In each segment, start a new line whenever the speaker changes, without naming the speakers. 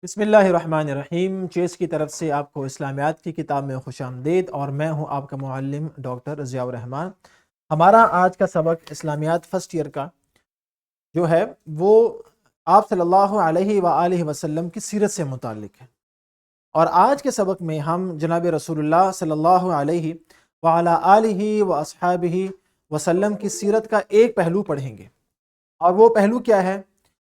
بسم اللہ الرحمن الرحیم۔ چیس کی طرف سے آپ کو اسلامیات کی کتاب میں خوش آمدید، اور میں ہوں آپ کا معلم ڈاکٹر ضیاء الرحمن۔ ہمارا آج کا سبق اسلامیات فرسٹ ایئر کا جو ہے وہ آپ صلی اللہ علیہ وآلہ وسلم کی سیرت سے متعلق ہے، اور آج کے سبق میں ہم جناب رسول اللہ صلی اللہ علیہ وعلی آلہ واصحابہ وسلم کی سیرت کا ایک پہلو پڑھیں گے، اور وہ پہلو کیا ہے؟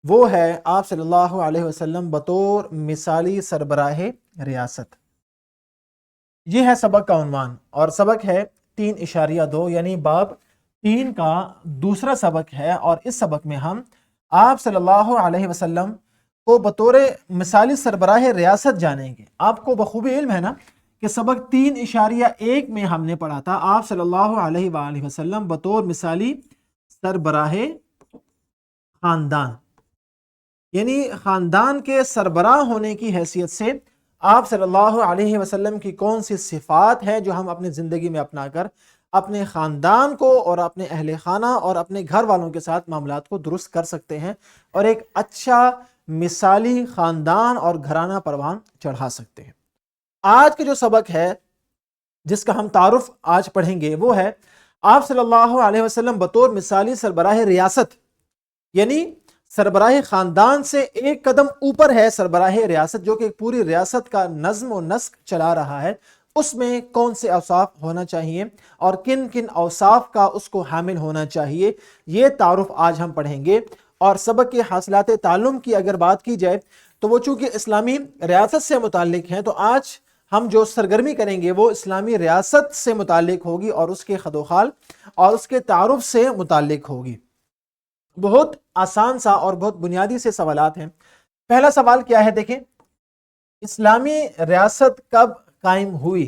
وہ ہے آپ صلی اللہ علیہ وسلم بطور مثالی سربراہ ریاست۔ یہ ہے سبق کا عنوان، اور سبق ہے 3.2، یعنی باب 3 کا دوسرا سبق ہے، اور اس سبق میں ہم آپ صلی اللہ علیہ وسلم کو بطور مثالی سربراہ ریاست جانیں گے۔ آپ کو بخوبی علم ہے نا کہ سبق 3.1 میں ہم نے پڑھا تھا آپ صلی اللہ علیہ وآلہ وسلم بطور مثالی سربراہ خاندان، یعنی خاندان کے سربراہ ہونے کی حیثیت سے آپ صلی اللہ علیہ وسلم کی کون سی صفات ہیں جو ہم اپنی زندگی میں اپنا کر اپنے خاندان کو اور اپنے اہل خانہ اور اپنے گھر والوں کے ساتھ معاملات کو درست کر سکتے ہیں، اور ایک اچھا مثالی خاندان اور گھرانہ پروان چڑھا سکتے ہیں۔ آج کے جو سبق ہے جس کا ہم تعارف آج پڑھیں گے وہ ہے آپ صلی اللہ علیہ وسلم بطور مثالی سربراہ ریاست، یعنی سربراہ خاندان سے ایک قدم اوپر ہے سربراہ ریاست، جو کہ پوری ریاست کا نظم و نسق چلا رہا ہے۔ اس میں کون سے اوصاف ہونا چاہیے اور کن کن اوصاف کا اس کو حامل ہونا چاہیے، یہ تعارف آج ہم پڑھیں گے۔ اور سبق کے حاصلات تعلم کی اگر بات کی جائے تو وہ چونکہ اسلامی ریاست سے متعلق ہیں، تو آج ہم جو سرگرمی کریں گے وہ اسلامی ریاست سے متعلق ہوگی اور اس کے خد و خال اور اس کے تعارف سے متعلق ہوگی۔ بہت آسان سا اور بہت بنیادی سے سوالات ہیں۔ پہلا سوال کیا ہے؟ دیکھیں، اسلامی ریاست کب قائم ہوئی؟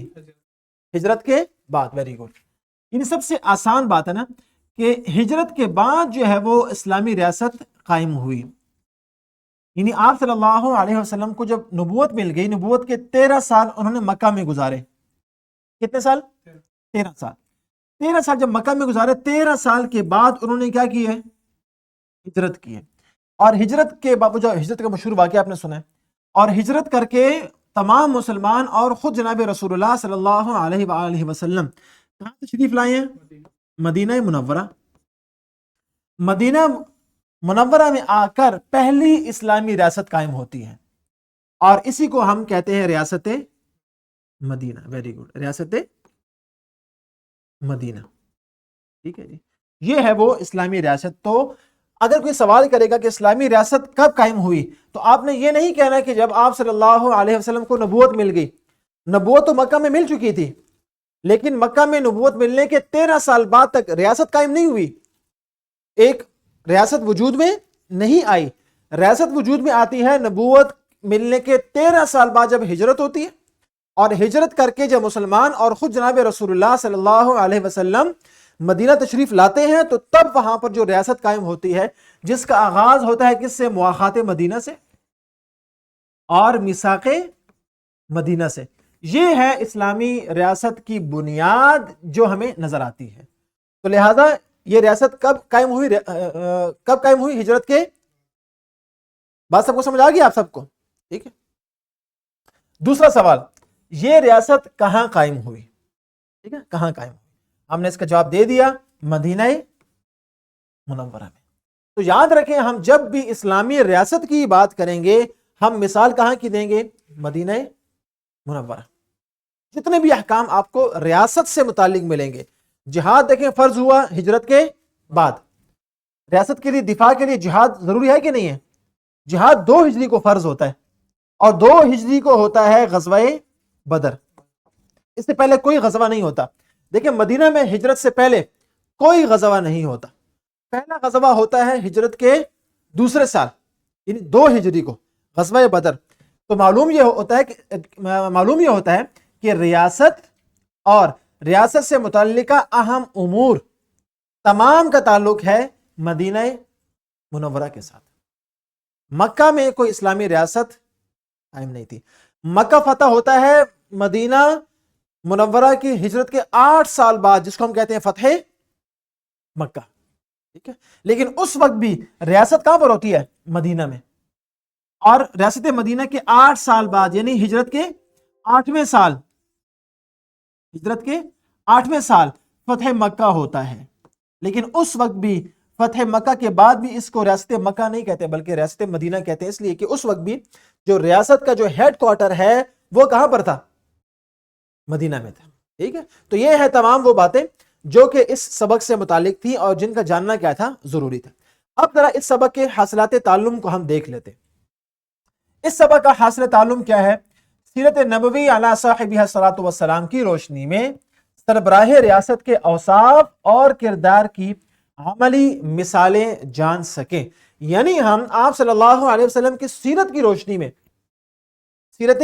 ہجرت کے بعد۔ ویری گڈ، یہ سب سے آسان بات ہے نا کہ ہجرت کے بعد جو ہے وہ اسلامی ریاست قائم ہوئی، یعنی آپ صلی اللہ علیہ وسلم کو جب نبوت مل گئی، نبوت کے 13 سال انہوں نے مکہ میں گزارے۔ کتنے سال؟ 13 سال۔ 13 سال جب مکہ میں گزارے، 13 سال کے بعد انہوں نے کیا کی ہے؟ ہجرت کی ہے۔ اور ہجرت کے بعد جو ہجرت کا مشہور واقعہ آپ نے سنا ہے، اور ہجرت کر کے تمام مسلمان اور خود جناب رسول اللہ صلی اللہ علیہ وآلہ وسلم کہاں تشریف لائے ہیں؟ مدینہ منورہ۔ مدینہ منورہ میں آ کر پہلی اسلامی ریاست قائم ہوتی ہے، اور اسی کو ہم کہتے ہیں ریاست مدینہ۔ ویری گڈ، ریاست مدینہ، ٹھیک ہے جی، یہ ہے وہ اسلامی ریاست۔ تو اگر کوئی سوال کرے گا کہ اسلامی ریاست کب قائم ہوئی، تو آپ نے یہ نہیں کہنا کہ جب آپ صلی اللہ علیہ وسلم کو نبوت مل گئی۔ نبوت تو مکہ میں مل چکی تھی، لیکن مکہ میں نبوت ملنے کے 13 سال بعد تک ریاست قائم نہیں ہوئی، ایک ریاست وجود میں نہیں آئی۔ ریاست وجود میں آتی ہے نبوت ملنے کے 13 سال بعد جب ہجرت ہوتی ہے، اور ہجرت کر کے جب مسلمان اور خود جناب رسول اللہ صلی اللہ علیہ وسلم مدینہ تشریف لاتے ہیں، تو تب وہاں پر جو ریاست قائم ہوتی ہے، جس کا آغاز ہوتا ہے کس سے؟ مواخات مدینہ سے اور میثاق مدینہ سے۔ یہ ہے اسلامی ریاست کی بنیاد جو ہمیں نظر آتی ہے۔ تو لہذا یہ ریاست کب قائم ہوئی؟ کب قائم ہوئی؟ ہجرت کے بات سب کو سمجھ آ گئی آپ سب کو؟ ٹھیک ہے۔ دوسرا سوال، یہ ریاست کہاں قائم ہوئی؟ ٹھیک ہے، کہاں قائم ہوئی؟ ہم نے اس کا جواب دے دیا، مدینہ منورہ میں۔ تو یاد رکھیں، ہم جب بھی اسلامی ریاست کی بات کریں گے، ہم مثال کہاں کی دیں گے؟ مدینہ منورہ۔ جتنے بھی احکام آپ کو ریاست سے متعلق ملیں گے، جہاد دیکھیں فرض ہوا ہجرت کے بعد، ریاست کے لیے دفاع کے لیے جہاد ضروری ہے کہ نہیں ہے؟ جہاد 2 ہجری کو فرض ہوتا ہے، اور 2 ہجری کو ہوتا ہے غزوہ بدر۔ اس سے پہلے کوئی غزوہ نہیں ہوتا۔ دیکھیں، مدینہ میں ہجرت سے پہلے کوئی غزوہ نہیں ہوتا۔ پہلا غزوہ ہوتا ہے ہجرت کے دوسرے سال، یعنی 2 ہجری کو، غزوہ بدر۔ تو معلوم یہ ہوتا ہے کہ ریاست اور ریاست سے متعلقہ اہم امور تمام کا تعلق ہے مدینہ منورہ کے ساتھ۔ مکہ میں کوئی اسلامی ریاست قائم نہیں تھی۔ مکہ فتح ہوتا ہے مدینہ منورہ کی ہجرت کے 8 سال بعد، جس کو ہم کہتے ہیں فتح مکہ، ٹھیک ہے۔ لیکن اس وقت بھی ریاست کہاں پر ہوتی ہے؟ مدینہ میں۔ اور ریاست مدینہ کے 8 سال بعد یعنی ہجرت کے 8ویں سال فتح مکہ ہوتا ہے. لیکن اس وقت بھی فتح مکہ کے بعد بھی اس کو ریاست مکہ نہیں کہتے بلکہ ریاست مدینہ کہتے ہیں، اس لیے کہ اس وقت بھی جو ریاست کا جو ہیڈ کوارٹر ہے وہ کہاں پر تھا؟ مدینہ میں تھا. ٹھیک ہے، تو یہ ہے تمام وہ باتیں جو کہ اس سبق سے متعلق تھی اور جن کا جاننا کیا تھا؟ ضروری تھا. اب ذرا اس سبق کے حاصلات تعلم کو ہم دیکھ لیتے. اس سبق کا حاصل تعلم کیا ہے؟ سیرت نبوی علی صاحبہ الصلاۃ والسلام کی روشنی میں سربراہ ریاست کے اوصاف اور کردار کی عملی مثالیں جان سکیں. یعنی ہم آپ صلی اللہ علیہ وسلم کی سیرت کی روشنی میں، سیرت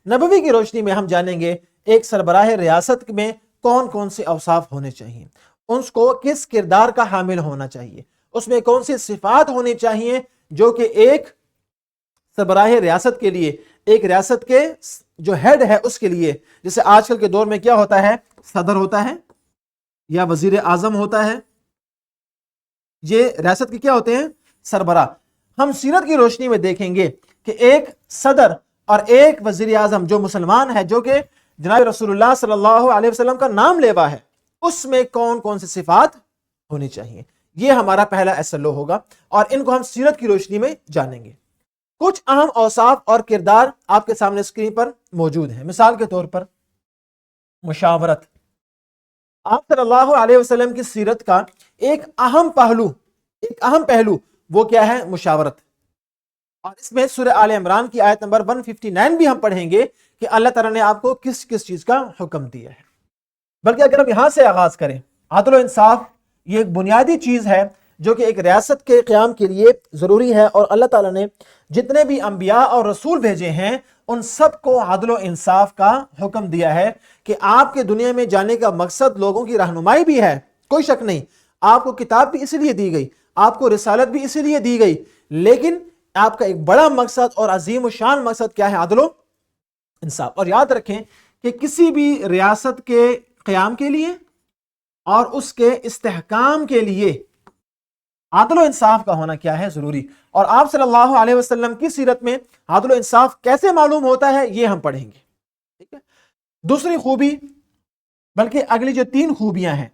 نبوی کی روشنی میں ہم جانیں گے ایک سربراہ ریاست میں کون کون سے اوصاف ہونے چاہیے، اس کو کس کردار کا حامل ہونا چاہیے، اس میں کون سی صفات ہونی چاہیے جو کہ ایک سربراہ ریاست کے لیے، ایک ریاست کے جو ہیڈ ہے اس کے لیے، جیسے آج کل کے دور میں کیا ہوتا ہے؟ صدر ہوتا ہے یا وزیر اعظم ہوتا ہے، یہ ریاست کے کیا ہوتے ہیں؟ سربراہ. ہم سیرت کی روشنی میں دیکھیں گے کہ ایک صدر اور ایک وزیر اعظم جو مسلمان ہے، جو کہ جناب رسول اللہ صلی اللہ علیہ وسلم کا نام لیوا ہے، اس میں کون کون سی صفات ہونی چاہیے. یہ ہمارا پہلا ایسلو ہوگا اور ان کو ہم سیرت کی روشنی میں جانیں گے. کچھ اہم اوصاف اور کردار آپ کے سامنے اسکرین پر موجود ہیں. مثال کے طور پر مشاورت. آپ صلی اللہ علیہ وسلم کی سیرت کا ایک اہم پہلو وہ کیا ہے؟ مشاورت. اور اس میں سورہ آل عمران کی آیت نمبر 159 بھی ہم پڑھیں گے کہ اللہ تعالیٰ نے آپ کو کس کس چیز کا حکم دیا ہے. بلکہ اگر ہم یہاں سے آغاز کریں، عدل و انصاف یہ ایک بنیادی چیز ہے جو کہ ایک ریاست کے قیام کے لیے ضروری ہے، اور اللہ تعالیٰ نے جتنے بھی انبیاء اور رسول بھیجے ہیں ان سب کو عدل و انصاف کا حکم دیا ہے کہ آپ کے دنیا میں جانے کا مقصد لوگوں کی رہنمائی بھی ہے، کوئی شک نہیں. آپ کو کتاب بھی اسی لیے دی گئی، آپ کو رسالت بھی اسی لیے دی گئی، لیکن آپ کا ایک بڑا مقصد اور عظیم و شان مقصد کیا ہے؟ عدل و انصاف. اور یاد رکھیں کہ کسی بھی ریاست کے قیام کے لیے اور اس کے استحکام کے لیے عدل و انصاف کا ہونا کیا ہے؟ ضروری. اور آپ صلی اللہ علیہ وسلم کی سیرت میں عدل و انصاف کیسے معلوم ہوتا ہے یہ ہم پڑھیں گے. ٹھیک ہے. دوسری خوبی، بلکہ اگلی جو 3 خوبیاں ہیں،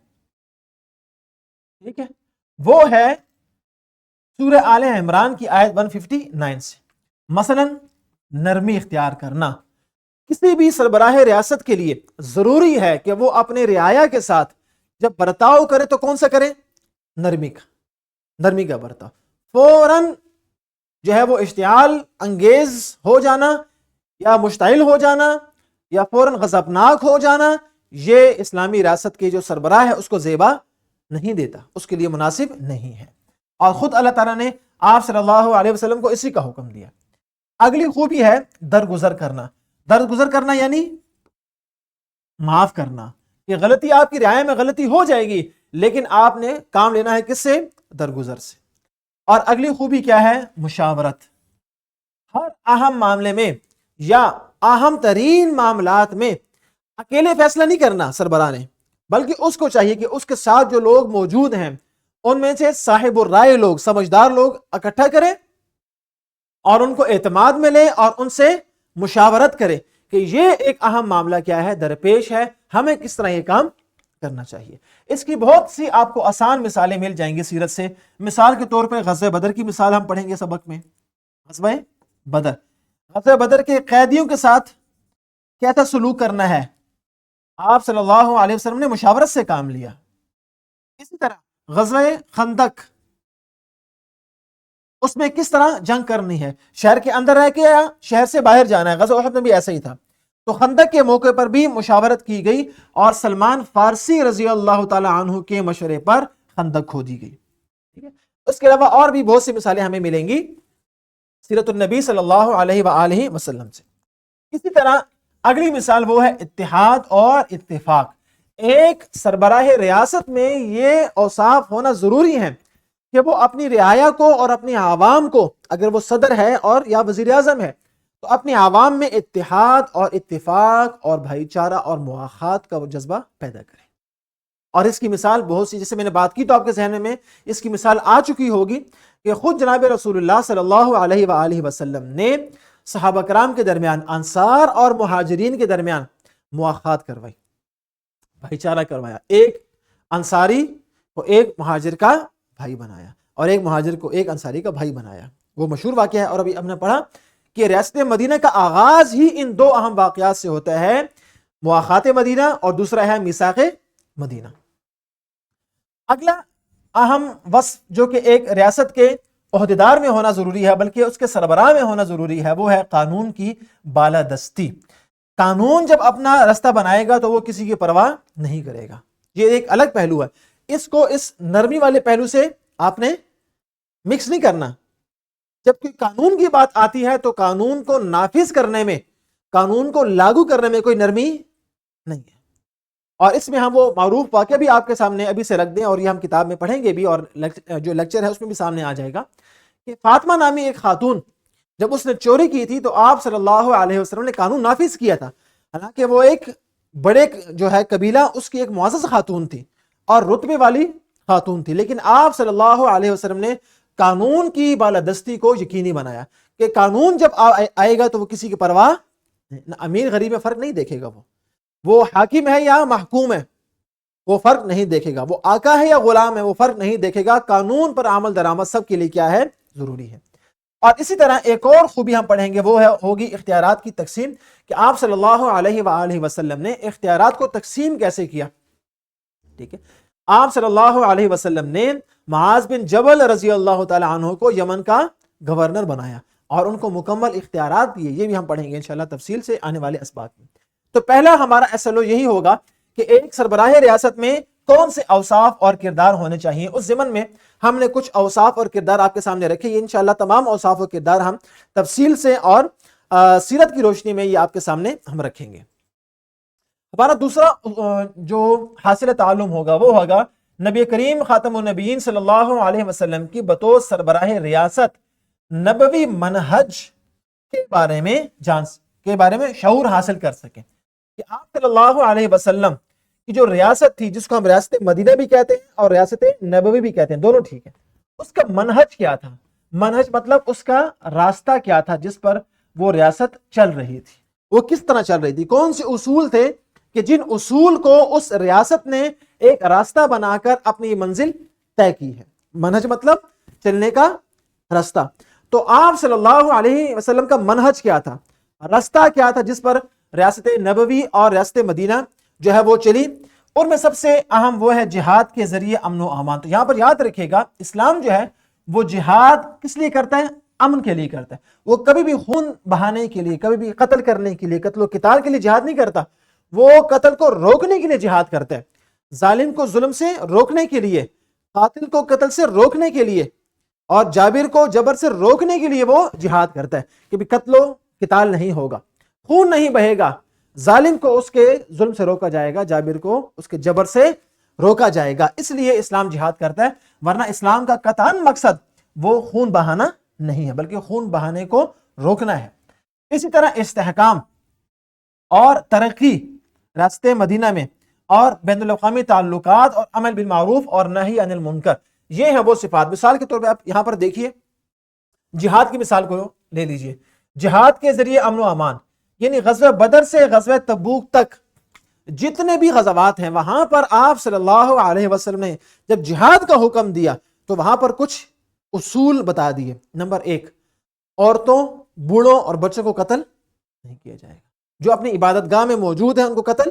ٹھیک ہے، وہ ہے سورہ آل عمران کی آیت 159 سے. مثلا نرمی اختیار کرنا. کسی بھی سربراہ ریاست کے لیے ضروری ہے کہ وہ اپنے رعایا کے ساتھ جب برتاؤ کرے تو کون سا کرے؟ نرمی کا برتاؤ. فوراً جو ہے وہ اشتعال انگیز ہو جانا یا مشتعل ہو جانا یا فوراً غضبناک ہو جانا، یہ اسلامی ریاست کے جو سربراہ ہے اس کو زیبا نہیں دیتا، اس کے لیے مناسب نہیں ہے. اور خود اللہ تعالیٰ نے آپ صلی اللہ علیہ وسلم کو اسی کا حکم دیا. اگلی خوبی ہے درگزر کرنا یعنی معاف کرنا. یہ غلطی آپ کی رعایا میں غلطی ہو جائے گی لیکن آپ نے کام لینا ہے کس سے؟ درگزر سے. اور اگلی خوبی کیا ہے؟ مشاورت. ہر اہم معاملے میں یا اہم ترین معاملات میں اکیلے فیصلہ نہیں کرنا سربراہ نے، بلکہ اس کو چاہیے کہ اس کے ساتھ جو لوگ موجود ہیں ان میں سے صاحب الرائے لوگ، سمجھدار لوگ اکٹھا کرے اور ان کو اعتماد میں لے اور ان سے مشاورت کرے کہ یہ ایک اہم معاملہ کیا ہے؟ درپیش ہے، ہمیں کس طرح یہ کام کرنا چاہیے. اس کی بہت سی آپ کو آسان مثالیں مل جائیں گی سیرت سے. مثال کے طور پر غزوہ بدر کی مثال ہم پڑھیں گے سبق میں. غزوہ بدر کے قیدیوں کے ساتھ کیسا سلوک کرنا ہے، آپ صلی اللہ علیہ وسلم نے مشاورت سے کام لیا. اسی طرح غزوہ خندق، اس میں کس طرح جنگ کرنی ہے، شہر کے اندر رہ کے یا شہر سے باہر جانا ہے. غزوہ احد میں بھی ایسا ہی تھا. تو خندق کے موقع پر بھی مشاورت کی گئی اور سلمان فارسی رضی اللہ تعالی عنہ کے مشورے پر خندق کھودی گئی. ٹھیک ہے. اس کے علاوہ اور بھی بہت سی مثالیں ہمیں ملیں گی سیرت النبی صلی اللہ علیہ وآلہ وسلم سے. اسی طرح اگلی مثال وہ ہے اتحاد اور اتفاق. ایک سربراہ ریاست میں یہ اوصاف ہونا ضروری ہے کہ وہ اپنی رعایا کو اور اپنی عوام کو، اگر وہ صدر ہے اور یا وزیر اعظم ہے، تو اپنی عوام میں اتحاد اور اتفاق اور بھائی چارہ اور مواخات کا وہ جذبہ پیدا کرے. اور اس کی مثال بہت سی، جیسے میں نے بات کی تو آپ کے ذہن میں اس کی مثال آ چکی ہوگی. کہ خود جناب رسول اللہ صلی اللہ علیہ وآلہ وسلم نے صحابہ کرام کے درمیان، انصار اور مہاجرین کے درمیان مواخات کروائی، بھائی چارہ کروایا. ایک انصاری کو ایک مہاجر کا بھائی بنایا اور ایک مہاجر کو ایک انصاری کا بھائی بنایا. وہ مشہور واقعہ ہے. اور ابھی ہم نے پڑھا کہ ریاست مدینہ کا آغاز ہی ان دو اہم واقعات سے ہوتا ہے، مواخات مدینہ اور دوسرا ہے میثاق مدینہ. اگلا اہم وصف جو کہ ایک ریاست کے عہدیدار میں ہونا ضروری ہے بلکہ اس کے سربراہ میں ہونا ضروری ہے، وہ ہے قانون کی بالادستی. قانون جب اپنا رستہ بنائے گا تو وہ کسی کی پرواہ نہیں کرے گا. یہ ایک الگ پہلو ہے، اس کو اس نرمی والے پہلو سے آپ نے مکس نہیں کرنا. جب کوئی قانون کی بات آتی ہے تو قانون کو نافذ کرنے میں، قانون کو لاگو کرنے میں کوئی نرمی نہیں ہے. اور اس میں ہم وہ معروف واقعہ بھی آپ کے سامنے ابھی سے رکھ دیں، اور یہ ہم کتاب میں پڑھیں گے بھی، اور جو لیکچر ہے اس میں بھی سامنے آ جائے گا کہ فاطمہ نامی ایک خاتون جب اس نے چوری کی تھی تو آپ صلی اللہ علیہ وسلم نے قانون نافذ کیا تھا. حالانکہ وہ ایک بڑے جو ہے قبیلہ، اس کی ایک معزز خاتون تھی اور رتبے والی خاتون تھی، لیکن آپ صلی اللہ علیہ وسلم نے قانون کی بالادستی کو یقینی بنایا کہ قانون جب آئے گا تو وہ کسی کی پرواہ، امیر غریب میں فرق نہیں دیکھے گا، وہ حاکم ہے یا محکوم ہے وہ فرق نہیں دیکھے گا، وہ آقا ہے یا غلام ہے وہ فرق نہیں دیکھے گا. قانون پر عمل درآمد سب کے لیے کیا ہے؟ ضروری ہے. اور اسی طرح ایک اور خوبی ہم پڑھیں گے، وہ ہوگی اختیارات کی تقسیم، کہ آپ صلی اللہ علیہ وآلہ وسلم نے اختیارات کو تقسیم کیسے کیا. ٹھیک ہے، آپ صلی اللہ علیہ وسلم نے معاذ بن جبل رضی اللہ تعالی عنہ کو یمن کا گورنر بنایا اور ان کو مکمل اختیارات دیے. یہ بھی ہم پڑھیں گے انشاءاللہ تفصیل سے آنے والے اسباق میں. تو پہلا ہمارا SLO یہی ہوگا کہ ایک سربراہ ریاست میں کون سے اوصاف اور کردار ہونے چاہیے. اس ضمن میں ہم نے کچھ اوصاف اور کردار آپ کے سامنے رکھے. یہ انشاءاللہ تمام اوصاف اور کردار ہم تفصیل سے اور سیرت کی روشنی میں یہ آپ کے سامنے ہم رکھیں گے. ہمارا دوسرا جو حاصل تعلم ہوگا وہ ہوگا نبی کریم خاتم النبیین صلی اللہ علیہ وسلم کی بطور سربراہ ریاست نبوی منہج کے بارے میں شعور حاصل کر سکیں کہ آپ صلی اللہ علیہ وسلم کی جو ریاست تھی، جس کو ہم ریاست مدینہ بھی کہتے ہیں اور ریاست نبوی بھی کہتے ہیں، دونوں ٹھیک ہے، اس کا منہج کیا تھا؟ منہج مطلب اس کا راستہ کیا تھا جس پر وہ ریاست چل رہی تھی، وہ کس طرح چل رہی تھی، کون سے اصول تھے کہ جن اصول کو اس ریاست نے ایک راستہ بنا کر اپنی منزل طے کی ہے. منہج مطلب چلنے کا راستہ. تو آپ صلی اللہ علیہ وسلم کا منہج کیا تھا، راستہ کیا تھا جس پر ریاست نبوی اور ریاست مدینہ جو ہے وہ چلی. اور میں سب سے اہم وہ ہے جہاد کے ذریعے امن و امان. تو یہاں پر یاد رکھے گا اسلام جو ہے وہ جہاد کس لیے کرتا ہے؟ امن کے لیے کرتا ہے. وہ کبھی بھی خون بہانے کے لیے، کبھی بھی قتل کرنے کے لیے، قتل و قتال کے لیے جہاد نہیں کرتا. وہ قتل کو روکنے کے لیے جہاد کرتا ہے، ظالم کو ظلم سے روکنے کے لیے، قاتل کو قتل سے روکنے کے لیے، اور جابر کو جبر سے روکنے کے لیے وہ جہاد کرتا ہے کہ بھی قتل و قتال نہیں ہوگا، خون نہیں بہے گا، ظالم کو اس کے ظلم سے روکا جائے گا، جابر کو اس کے جبر سے روکا جائے گا. اس لیے اسلام جہاد کرتا ہے، ورنہ اسلام کا قطعاً مقصد وہ خون بہانا نہیں ہے بلکہ خون بہانے کو روکنا ہے. اسی طرح استحکام اور ترقی ریاست مدینہ میں اور بین الاقوامی تعلقات اور عمل بالمعروف اور نہی عن المنکر، یہ ہے وہ صفات. مثال کے طور پہ آپ یہاں پر دیکھیے، جہاد کی مثال کو لے لیجئے. جہاد کے ذریعے امن و امان، یعنی غزوہ بدر سے غزوہ تبوک تک جتنے بھی غزوات ہیں وہاں پر آپ صلی اللہ علیہ وسلم نے جب جہاد کا حکم دیا تو وہاں پر کچھ اصول بتا دیے. نمبر 1، عورتوں، بوڑھوں اور بچوں کو قتل نہیں کیا جائے گا. جو اپنی عبادت گاہ میں موجود ہیں ان کو قتل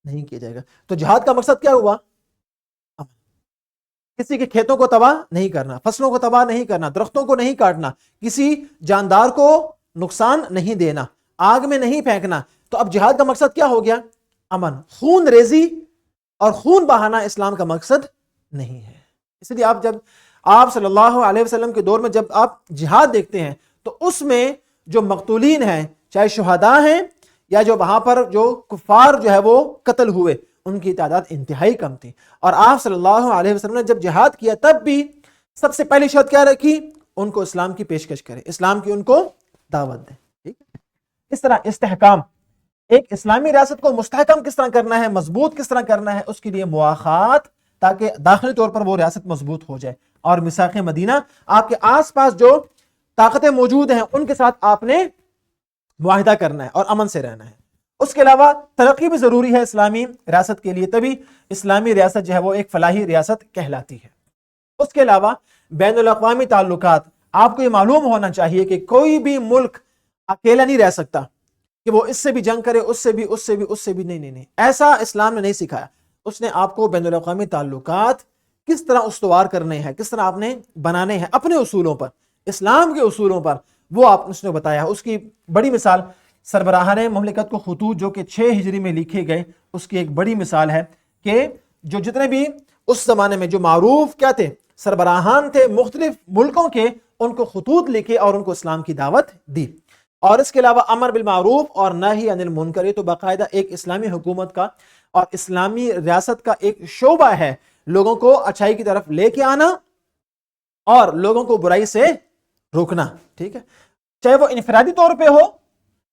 نہیں کیا جائے گا. تو جہاد کا مقصد کیا ہوا؟ کسی کے کھیتوں کو تباہ نہیں کرنا، فصلوں کو تباہ نہیں کرنا، درختوں کو نہیں کاٹنا، کسی جاندار کو نقصان نہیں دینا، آگ میں نہیں پھینکنا. تو اب جہاد کا مقصد کیا ہو گیا؟ امن. خون ریزی اور خون بہانا اسلام کا مقصد نہیں ہے. اس لیے آپ جب آپ صلی اللہ علیہ وسلم کے دور میں جب آپ جہاد دیکھتے ہیں تو اس میں جو مقتولین ہیں، چاہے شہداء ہیں یا جو وہاں پر جو کفار جو ہے وہ قتل ہوئے، ان کی تعداد انتہائی کم تھی. اور آپ صلی اللہ علیہ وسلم نے جب جہاد کیا تب بھی سب سے پہلی شرط کیا رکھی؟ ان کو اسلام کی پیشکش کرے، اسلام کی ان کو دعوت دیں. ٹھیک ہے؟ اس طرح استحکام، ایک اسلامی ریاست کو مستحکم کس طرح کرنا ہے، مضبوط کس طرح کرنا ہے، اس کے لیے مواخات، تاکہ داخلی طور پر وہ ریاست مضبوط ہو جائے. اور میثاق مدینہ، آپ کے آس پاس جو طاقتیں موجود ہیں ان کے ساتھ آپ نے معاہدہ کرنا ہے اور امن سے رہنا ہے۔ اس کے علاوہ ترقی بھی ضروری ہے اسلامی ریاست کے لیے، تبھی اسلامی ریاست جو ہے وہ ایک فلاحی ریاست کہلاتی ہے۔ اس کے علاوہ بین الاقوامی تعلقات، آپ کو یہ معلوم ہونا چاہیے کہ کوئی بھی ملک اکیلا نہیں رہ سکتا کہ وہ اس سے بھی جنگ کرے، اس سے بھی، اس سے بھی، اس سے بھی، نہیں، ایسا اسلام نے نہیں سکھایا۔ اس نے آپ کو بین الاقوامی تعلقات کس طرح استوار کرنے ہیں، کس طرح آپ نے بنانے ہیں اپنے اصولوں پر، اسلام کے اصولوں پر، وہ آپ اس نے بتایا۔ اس کی بڑی مثال سربراہان مملکت کو خطوط جو کہ 6 ہجری میں لکھے گئے، اس کی ایک بڑی مثال ہے کہ جو جتنے بھی اس زمانے میں جو معروف کیا تھے، سربراہان تھے مختلف ملکوں کے، ان کو خطوط لکھے اور ان کو اسلام کی دعوت دی۔ اور اس کے علاوہ امر بالمعروف اور نہی عن المنکر، یہ تو باقاعدہ ایک اسلامی حکومت کا اور اسلامی ریاست کا ایک شعبہ ہے، لوگوں کو اچھائی کی طرف لے کے آنا اور لوگوں کو برائی سے روکنا، ٹھیک ہے، چاہے وہ انفرادی طور پہ ہو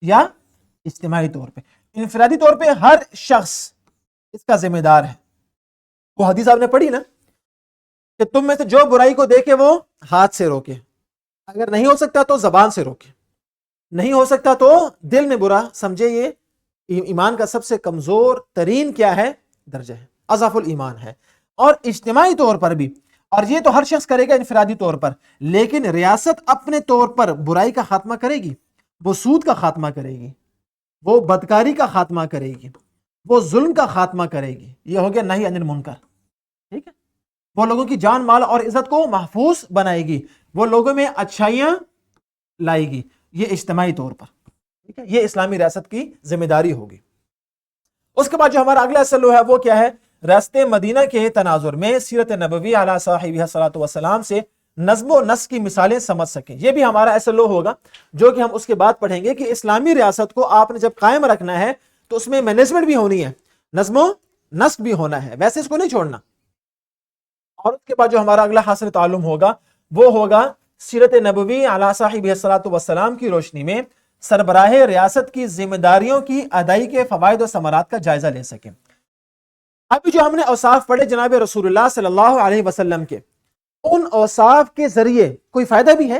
یا اجتماعی طور پہ۔ انفرادی طور پہ ہر شخص اس کا ذمہ دار ہے۔ وہ حدیث آپ نے پڑھی نا کہ تم میں سے جو برائی کو دیکھے وہ ہاتھ سے روکے، اگر نہیں ہو سکتا تو زبان سے روکے، نہیں ہو سکتا تو دل میں برا سمجھے۔ یہ ایمان کا سب سے کمزور ترین کیا ہے، درجہ ہے، اضعف الایمان ہے۔ اور اجتماعی طور پر بھی، اور یہ تو ہر شخص کرے گا انفرادی طور پر، لیکن ریاست اپنے طور پر برائی کا خاتمہ کرے گی، وہ سود کا خاتمہ کرے گی، وہ بدکاری کا خاتمہ کرے گی، وہ ظلم کا خاتمہ کرے گی، یہ ہو گیا نہی عن المنکر، ٹھیک ہے، وہ لوگوں کی جان مال اور عزت کو محفوظ بنائے گی، وہ لوگوں میں اچھائیاں لائے گی، یہ اجتماعی طور پر، ٹھیک ہے، یہ اسلامی ریاست کی ذمہ داری ہوگی۔ اس کے بعد جو ہمارا اگلا سلو ہے وہ کیا ہے، ریاست مدینہ کے تناظر میں سیرت نبوی علی صاحبہ الصلاۃ والسلام سے نظم و نسق کی مثالیں سمجھ سکیں۔ یہ بھی ہمارا ایسا ہوگا جو کہ ہم اس کے بعد پڑھیں گے کہ اسلامی ریاست کو آپ نے جب قائم رکھنا ہے تو اس میں مینجمنٹ بھی ہونی ہے، نظم و نسق بھی ہونا ہے، ویسے اس کو نہیں چھوڑنا۔ اور اس کے بعد جو ہمارا اگلا حاصل تعلم ہوگا وہ ہوگا سیرت نبوی علی صاحبہ الصلاۃ والسلام کی روشنی میں سربراہ ریاست کی ذمہ داریوں کی ادائی کے فوائد و ثمرات کا جائزہ لے سکیں۔ ابھی جو ہم نے اوصاف پڑھے جناب رسول اللہ صلی اللہ علیہ وسلم کے، ان اوصاف کے ذریعے کوئی فائدہ بھی ہے،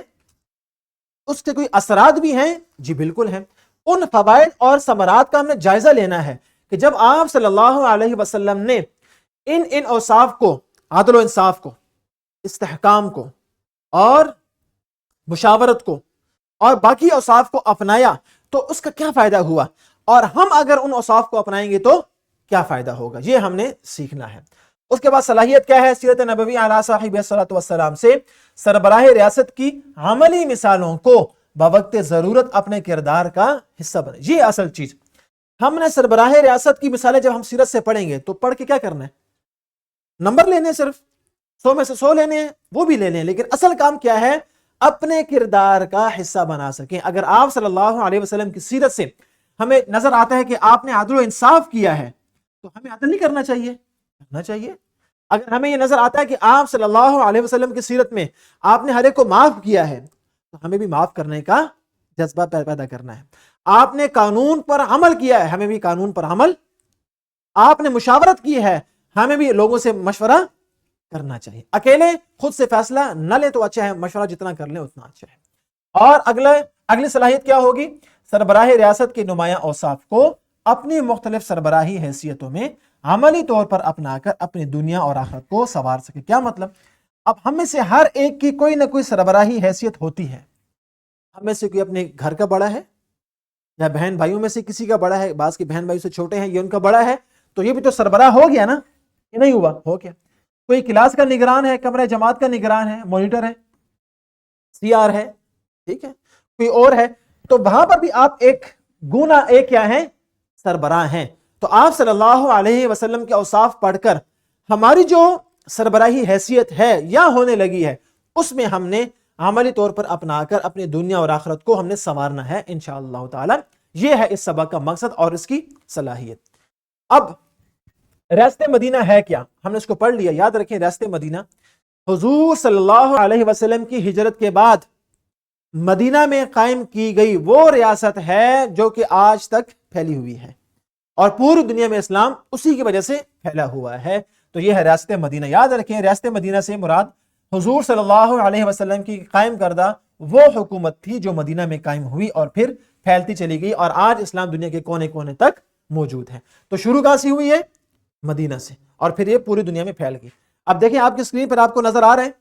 اس کے کوئی اثرات بھی ہیں؟ جی بالکل ہیں۔ ان فوائد اور ثمرات کا ہم نے جائزہ لینا ہے کہ جب آپ صلی اللہ علیہ وسلم نے ان اوصاف کو، عدل و انصاف کو، استحکام کو اور مشاورت کو اور باقی اوصاف کو اپنایا تو اس کا کیا فائدہ ہوا، اور ہم اگر ان اوصاف کو اپنائیں گے تو کیا فائدہ ہوگا، یہ ہم نے سیکھنا ہے۔ اس کے بعد صلاحیت کیا ہے سیرت نبوی علی صاحبہ الصلاۃ والسلام سے سربراہ ریاست کی عملی مثالوں کو بوقت ضرورت اپنے کردار کا حصہ بنے۔ یہ اصل چیز، ہم نے سربراہ ریاست کی مثالیں جب ہم سیرت سے پڑھیں گے تو پڑھ کے کیا کرنا ہے، نمبر لینے، صرف 100 میں سے 100 لینے ہیں، وہ بھی لے لیں، لیکن اصل کام کیا ہے، اپنے کردار کا حصہ بنا سکیں۔ اگر آپ صلی اللہ علیہ وسلم کی سیرت سے ہمیں نظر آتا ہے کہ آپ نے عدل و انصاف کیا ہے تو ہمیں عدل نہیں کرنا چاہیے، کرنا چاہیے۔ اگر ہمیں یہ نظر آتا ہے کہ آپ صلی اللہ علیہ وسلم کی سیرت میں آپ نے ہر ایک کو معاف کیا ہے تو ہمیں بھی معاف کرنے کا جذبہ پیدا کرنا ہے۔ آپ نے قانون پر عمل کیا ہے، ہمیں بھی قانون پر عمل، آپ نے مشاورت کی ہے، ہمیں بھی لوگوں سے مشورہ کرنا چاہیے۔ اکیلے خود سے فیصلہ نہ لیں تو اچھا ہے، مشورہ جتنا کر لیں اتنا اچھا ہے۔ اور اگلی صلاحیت کیا ہوگی، سربراہ ریاست کے نمایاں اوصاف کو اپنی مختلف سربراہی حیثیتوں میں عملی طور پر اپنا کر اپنی دنیا اور آخرت کو سنوار سکے۔ کیا مطلب، اب ہم میں سے ہر ایک کی کوئی نہ کوئی سربراہی حیثیت ہوتی ہے۔ ہم میں سے کوئی اپنے گھر کا بڑا ہے، یا بہن بھائیوں میں سے کسی کا بڑا ہے، بعض کے بہن بھائی سے چھوٹے ہیں، یہ ان کا بڑا ہے، تو یہ بھی تو سربراہ ہو گیا نا، یہ نہیں ہوا، ہو گیا۔ کوئی کلاس کا نگران ہے، کمرہ جماعت کا نگران ہے، مانیٹر ہے، سی آر ہے، ٹھیک ہے، کوئی اور ہے، تو وہاں پر بھی آپ ایک گونا ایک کیا ہے، سربراہ ہیں۔ تو آپ صلی اللہ علیہ وسلم کے اوصاف پڑھ کر ہماری جو سربراہی حیثیت ہے یا ہونے لگی ہے، اس میں ہم نے عملی طور پر اپنا کر اپنی دنیا اور آخرت کو ہم نے سنوارنا ہے انشاءاللہ تعالی۔ یہ ہے اس سبق کا مقصد اور اس کی صلاحیت۔ اب ریاست مدینہ ہے کیا، ہم نے اس کو پڑھ لیا۔ یاد رکھیں ریاست مدینہ حضور صلی اللہ علیہ وسلم کی ہجرت کے بعد مدینہ میں قائم کی گئی وہ ریاست ہے جو کہ آج تک پھیلی ہوئی ہے، اور پوری دنیا میں اسلام اسی کی وجہ سے پھیلا ہوا ہے۔ تو یہ ہے ریاست مدینہ۔ یاد رکھیں ریاست مدینہ سے مراد حضور صلی اللہ علیہ وسلم کی قائم کردہ وہ حکومت تھی جو مدینہ میں قائم ہوئی اور پھر پھیلتی چلی گئی، اور آج اسلام دنیا کے کونے کونے تک موجود ہے۔ تو شروع کہاں سے ہوئی ہے؟ مدینہ سے، اور پھر یہ پوری دنیا میں پھیل گئی۔ اب دیکھیں آپ کی اسکرین پر آپ کو نظر آ رہا ہے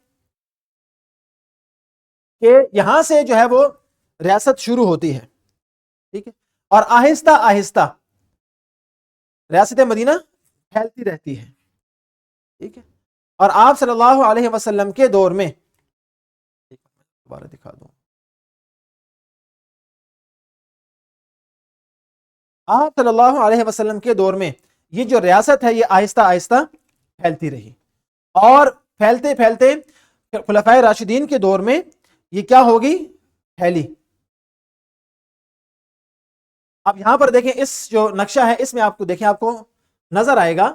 کہ یہاں سے جو ہے وہ ریاست شروع ہوتی ہے، ٹھیک ہے، اور آہستہ آہستہ ریاست مدینہ پھیلتی رہتی ہے، ٹھیک ہے۔ اور آپ صلی اللہ علیہ وسلم کے دور میں، دوبارہ دکھا دوں، آپ صلی اللہ علیہ وسلم کے دور میں یہ جو ریاست ہے یہ آہستہ آہستہ پھیلتی رہی، اور پھیلتے پھیلتے خلفائے راشدین کے دور میں یہ کیا ہوگی؟ پھیلی۔ اب یہاں پر دیکھیں اس جو نقشہ ہے اس میں آپ کو دیکھیں، آپ کو نظر آئے گا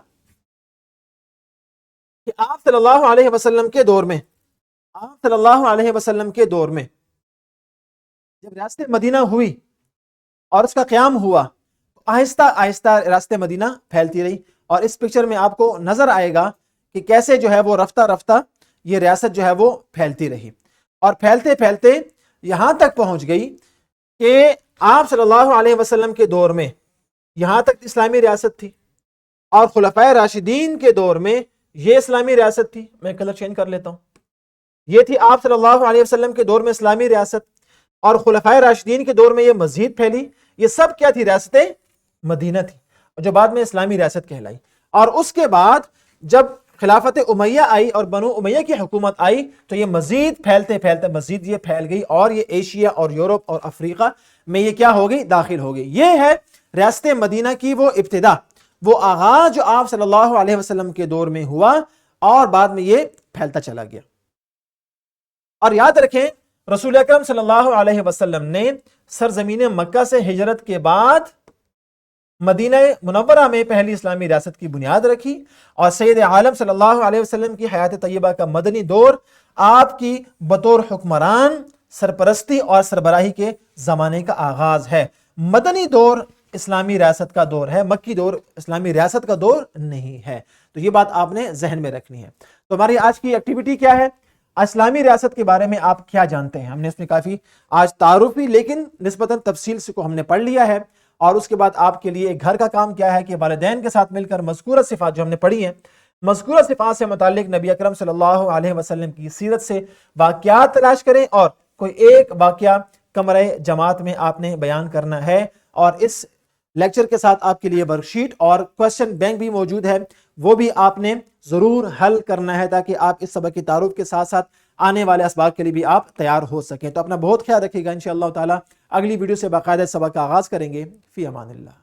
کہ آپ صلی اللہ علیہ وسلم کے دور میں، آپ صلی اللہ علیہ وسلم کے دور میں جب ریاست مدینہ ہوئی اور اس کا قیام ہوا، آہستہ آہستہ ریاست مدینہ پھیلتی رہی، اور اس پکچر میں آپ کو نظر آئے گا کہ کیسے جو ہے وہ رفتہ رفتہ یہ ریاست جو ہے وہ پھیلتی رہی، اور پھیلتے پھیلتے یہاں تک پہنچ گئی کہ آپ صلی اللہ علیہ وسلم کے دور میں یہاں تک اسلامی ریاست تھی، اور خلفائے راشدین کے دور میں یہ اسلامی ریاست تھی۔ میں کلر چینج کر لیتا ہوں، یہ تھی آپ صلی اللہ علیہ وسلم کے دور میں اسلامی ریاست، اور خلفائے راشدین کے دور میں یہ مزید پھیلی۔ یہ سب کیا تھی؟ ریاست مدینہ تھی، جو بعد میں اسلامی ریاست کہلائی۔ اور اس کے بعد جب خلافت امیہ آئی اور بنو امیہ کی حکومت آئی تو یہ مزید پھیلتے پھیلتے مزید یہ پھیل گئی، اور یہ ایشیا اور یورپ اور افریقہ میں یہ کیا ہو گئی؟ داخل ہو گئی۔ یہ ہے ریاست مدینہ کی وہ ابتدا، وہ آغاز جو آپ صلی اللہ علیہ وسلم کے دور میں ہوا، اور بعد میں یہ پھیلتا چلا گیا۔ اور یاد رکھیں رسول اکرم صلی اللہ علیہ وسلم نے سرزمین مکہ سے ہجرت کے بعد مدینہ منورہ میں پہلی اسلامی ریاست کی بنیاد رکھی، اور سید عالم صلی اللہ علیہ وسلم کی حیات طیبہ کا مدنی دور آپ کی بطور حکمران سرپرستی اور سربراہی کے زمانے کا آغاز ہے۔ مدنی دور اسلامی ریاست کا دور ہے، مکی دور اسلامی ریاست کا دور نہیں ہے۔ تو یہ بات آپ نے ذہن میں رکھنی ہے۔ تو ہماری آج کی ایکٹیویٹی کیا ہے؟ اسلامی ریاست کے بارے میں آپ کیا جانتے ہیں؟ ہم نے اس میں کافی آج تعارف بھی لیکن نسبتاً تفصیل سے کو ہم نے پڑھ لیا ہے، اور اس کے بعد آپ کے لیے گھر کا کام کیا ہے کہ والدین کے ساتھ مل کر مذکورہ صفات جو ہم نے پڑھی ہیں، مذکورہ صفات سے متعلق نبی اکرم صلی اللہ علیہ وسلم کی سیرت سے واقعات تلاش کریں، اور کوئی ایک واقعہ کمرہ جماعت میں آپ نے بیان کرنا ہے، اور اس لیکچر کے ساتھ آپ کے لیے ورک شیٹ اور کوسچن بینک بھی موجود ہے، وہ بھی آپ نے ضرور حل کرنا ہے تاکہ آپ اس سبق کی تعارف کے ساتھ ساتھ آنے والے اسباق کے لیے بھی آپ تیار ہو سکیں۔ تو اپنا بہت خیال رکھیے گا، انشاءاللہ تعالی اگلی ویڈیو سے باقاعدہ سبق کا آغاز کریں گے۔ فی امان اللہ۔